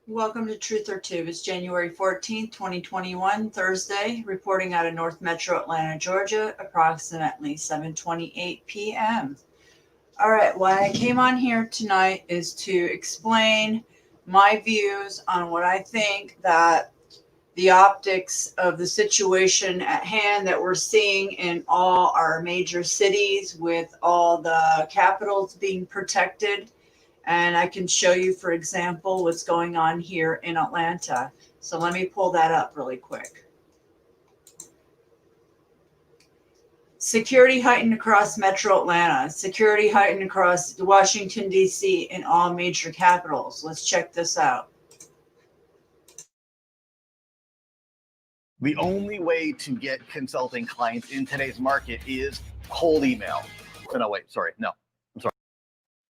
Welcome to Truth or Tube. It's January 14th, 2021, Thursday, reporting out of North Metro Atlanta, Georgia, approximately 7:28 p.m. All right, why I came on here tonight is to explain my views on what I think that the optics of the situation at hand that we're seeing in all our major cities with all the capitals being protected. And I can show you, for example, what's going on here in Atlanta. So let me pull that up really quick. Security heightened across Metro Atlanta. Security heightened across Washington, D.C. and all major capitals. Let's check this out. The only way to get consulting clients in today's market is cold email. Oh, no, wait, sorry. No, I'm sorry.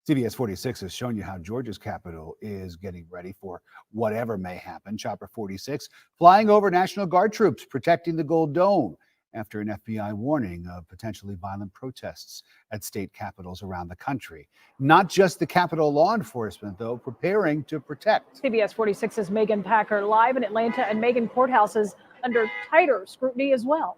CBS 46 has shown you how Georgia's capital is getting ready for whatever may happen. Chopper 46 flying over National Guard troops protecting the Gold Dome after an FBI warning of potentially violent protests at state capitals around the country. Not just the Capitol law enforcement, though, preparing to protect. CBS 46's Megan Packer live in Atlanta, and Megan, courthouse is under tighter scrutiny as well.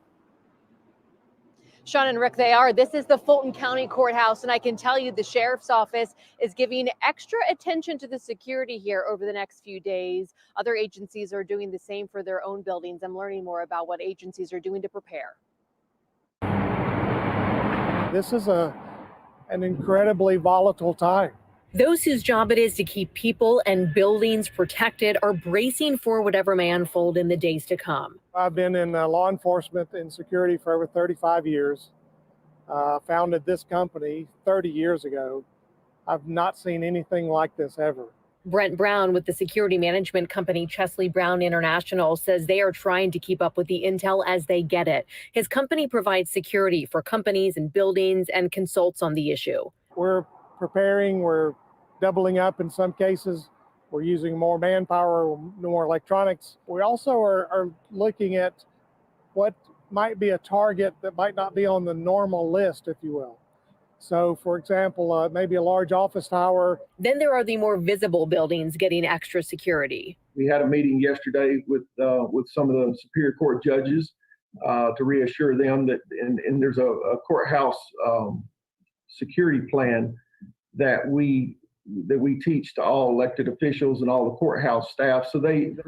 Sean and Rick, they are. This is the Fulton County Courthouse, and I can tell you the sheriff's office is giving extra attention to the security here over the next few days. Other agencies are doing the same for their own buildings. I'm learning more about what agencies are doing to prepare. This is an incredibly volatile time. Those whose job it is to keep people and buildings protected are bracing for whatever may unfold in the days to come. I've been in law enforcement and security for over 35 years. Founded this company 30 years ago. I've not seen anything like this ever. Brent Brown with the security management company Chesley Brown International says they are trying to keep up with the intel as they get it. His company provides security for companies and buildings and consults on the issue. We're preparing, we're doubling up in some cases. We're using more manpower, more electronics. We also are looking at what might be a target that might not be on the normal list, if you will. So, for example, maybe a large office tower. Then there are the more visible buildings getting extra security. We had a meeting yesterday with some of the Superior Court judges to reassure them that, and there's a courthouse security plan that we teach to all elected officials and all the courthouse staff. So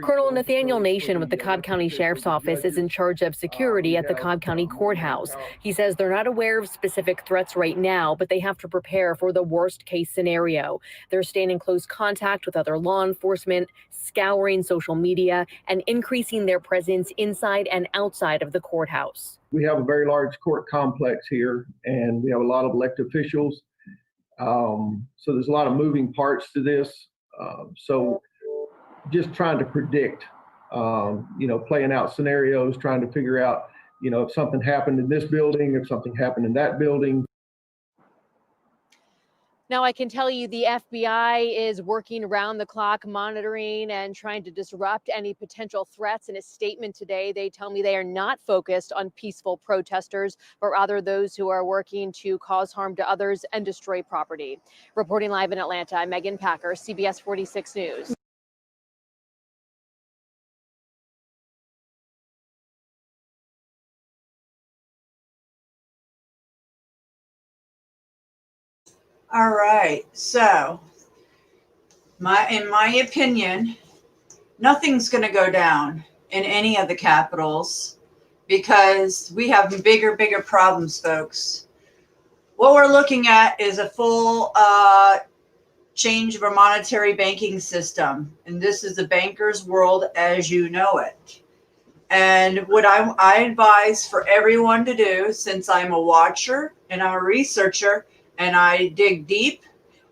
Colonel Nathaniel Nation with the Cobb County Sheriff's Office is in charge of security at the Cobb County Courthouse. He says they're not aware of specific threats right now, but they have to prepare for the worst case scenario. They're staying in close contact with other law enforcement, scouring social media, and increasing their presence inside and outside of the courthouse. We have a very large court complex here, and we have a lot of elected officials. So there's a lot of moving parts to this. So just trying to predict, playing out scenarios, trying to figure out, if something happened in this building, if something happened in that building. Now, I can tell you the FBI is working around the clock, monitoring and trying to disrupt any potential threats. In a statement today, they tell me they are not focused on peaceful protesters, but rather those who are working to cause harm to others and destroy property. Reporting live in Atlanta, I'm Megan Packer, CBS 46 News. All right, so in my opinion, nothing's going to go down in any of the capitals because we have bigger problems, folks. What we're looking at is a full change of our monetary banking system, and this is the banker's world as you know it. And what I advise for everyone to do, since I'm a watcher and I'm a researcher, and I dig deep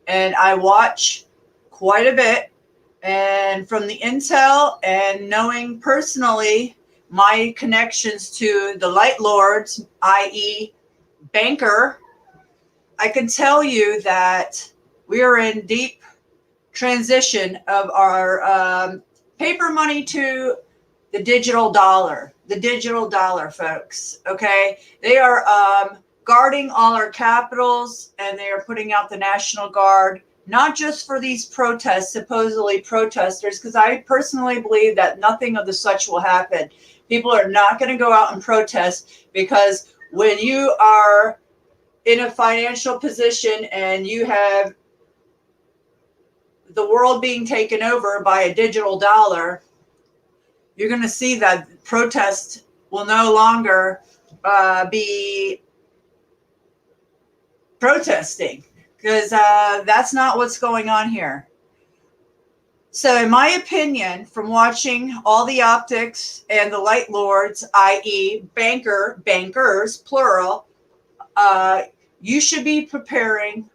and I watch quite a bit, and from the intel and knowing personally my connections to the light lords, i.e. banker, I can tell you that we are in deep transition of our paper money to the digital dollar, folks. Okay. They are guarding all our capitals, and they are putting out the National Guard not just for these protests, supposedly protesters, because I personally believe that nothing of the such will happen. People are not going to go out and protest, because when you are in a financial position and you have the world being taken over by a digital dollar, you're going to see that protest will no longer be protesting, because that's not what's going on here. So in my opinion, from watching all the optics and the light lords, i.e. bankers, plural, you should be preparing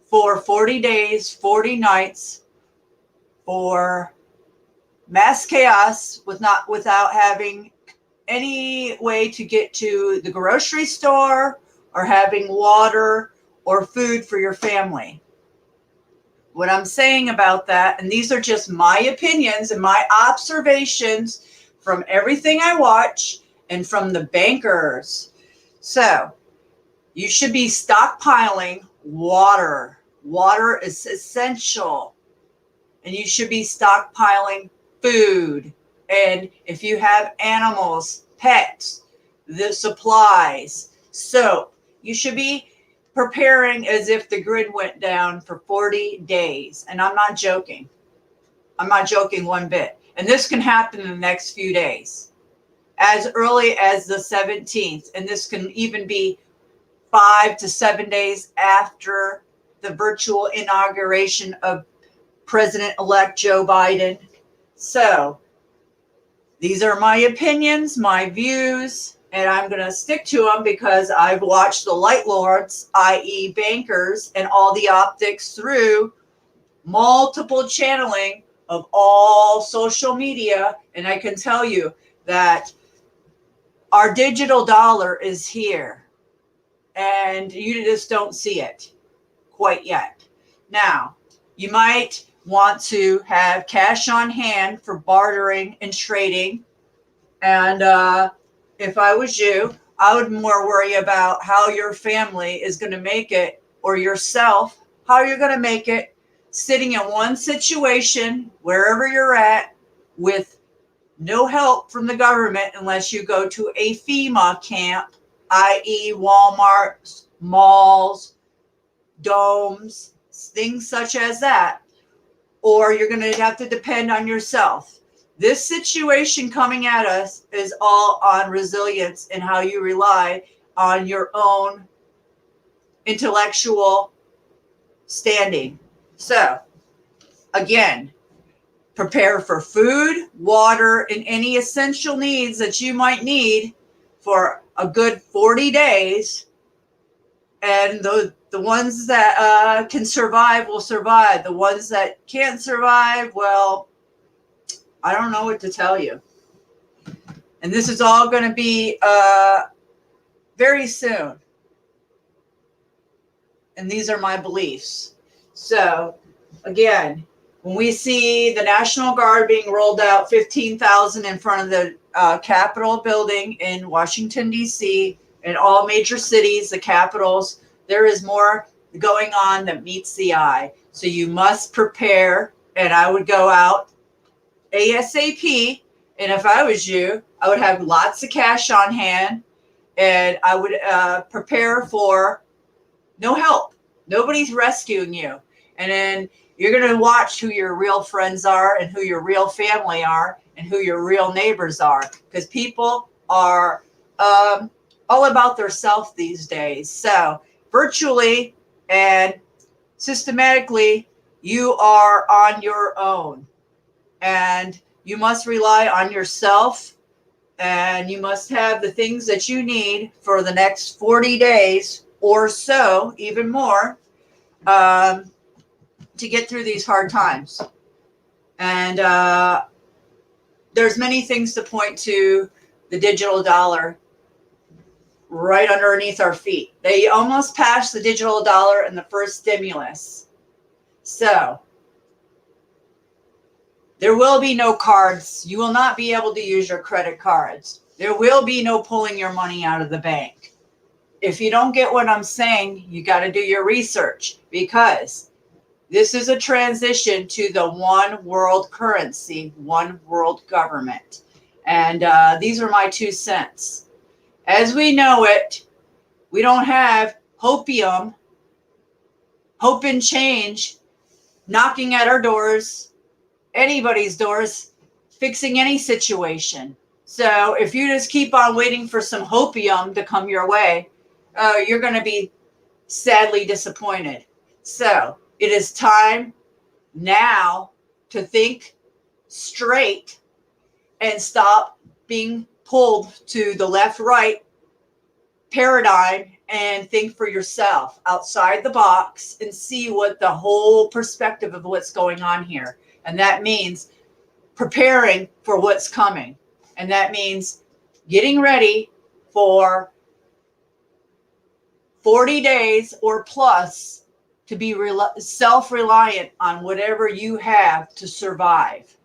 for 40 days, 40 nights for mass chaos without having any way to get to the grocery store or having water or food for your family. What I'm saying about that, and these are just my opinions and my observations from everything I watch and from the bankers. So you should be stockpiling water. Water is essential. And you should be stockpiling food. And if you have animals, pets, the supplies, soap, you should be preparing as if the grid went down for 40 days. And I'm not joking. I'm not joking one bit. And this can happen in the next few days, as early as the 17th. And this can even be 5 to 7 days after the virtual inauguration of President-elect Joe Biden. So these are my opinions, my views, and I'm going to stick to them because I've watched the light lords, i.e. bankers, and all the optics through multiple channeling of all social media. And I can tell you that our digital dollar is here, and you just don't see it quite yet. Now, you might want to have cash on hand for bartering and trading. And if I was you, I would more worry about how your family is going to make it, or yourself, how you're going to make it sitting in one situation, wherever you're at, with no help from the government unless you go to a FEMA camp, i.e. Walmart, malls, domes, things such as that. Or you're going to have to depend on yourself. This situation coming at us is all on resilience and how you rely on your own intellectual standing. So, again, prepare for food, water, and any essential needs that you might need for a good 40 days. And the ones that can survive will survive. The ones that can't survive, well, I don't know what to tell you. And this is all going to be very soon. And these are my beliefs. So, again, when we see the National Guard being rolled out, 15,000 in front of the Capitol building in Washington, D.C., in all major cities, the capitals, there is more going on that meets the eye. So you must prepare, and I would go out ASAP. And if I was you, I would have lots of cash on hand, and I would prepare for no help. Nobody's rescuing you. And then you're going to watch who your real friends are and who your real family are and who your real neighbors are, because people are all about their self these days. So virtually and systematically, you are on your own, and you must rely on yourself, and you must have the things that you need for the next 40 days or so, even more, to get through these hard times. And there's many things to point to the digital dollar right underneath our feet. They almost passed the digital dollar in the first stimulus. So there will be no cards. You will not be able to use your credit cards. There will be no pulling your money out of the bank. If you don't get what I'm saying, you got to do your research, because This is a transition to the one world currency, one world government. And these are my 2 cents. As we know it, we don't have hopium, hope and change, knocking at our doors, anybody's doors, fixing any situation. So if you just keep on waiting for some hopium to come your way, you're going to be sadly disappointed. So it is time now to think straight and stop being pulled to the left right paradigm and think for yourself outside the box and see what the whole perspective of what's going on here. And that means preparing for what's coming. And that means getting ready for 40 days or plus to be self-reliant on whatever you have to survive.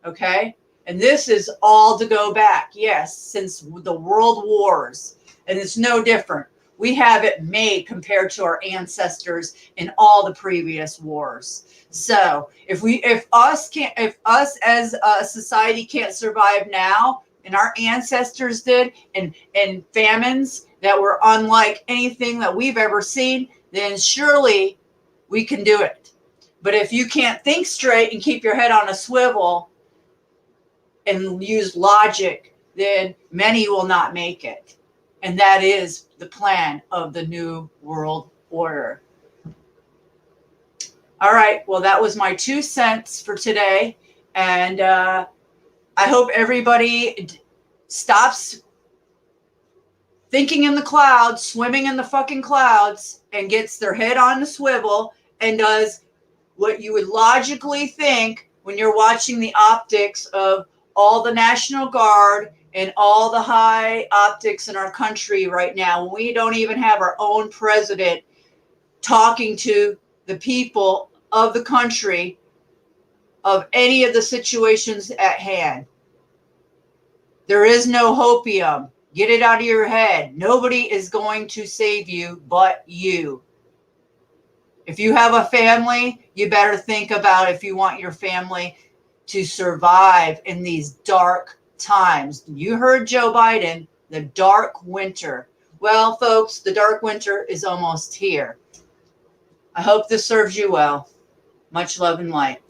Okay? And this is all to go back, yes, since the world wars. And it's no different. We have it made compared to our ancestors in all the previous wars. So if us as a society can't survive now, and our ancestors did, and famines that were unlike anything that we've ever seen, then surely we can do it. But if you can't think straight and keep your head on a swivel and use logic, then many will not make it. And that is the plan of the New World Order. All right, well, that was my 2 cents for today. And I hope everybody stops thinking in the clouds, swimming in the fucking clouds, and gets their head on the swivel and does what you would logically think when you're watching the optics of all the National Guard and all the high optics in our country right now, when we don't even have our own president talking to the people of the country of any of the situations at hand. There is no hopium. Get it out of your head. Nobody is going to save you but you. If you have a family, you better think about if you want your family to survive in these dark times. You heard Joe Biden, the dark winter. Well, folks, the dark winter is almost here. I hope this serves you well. Much love and light.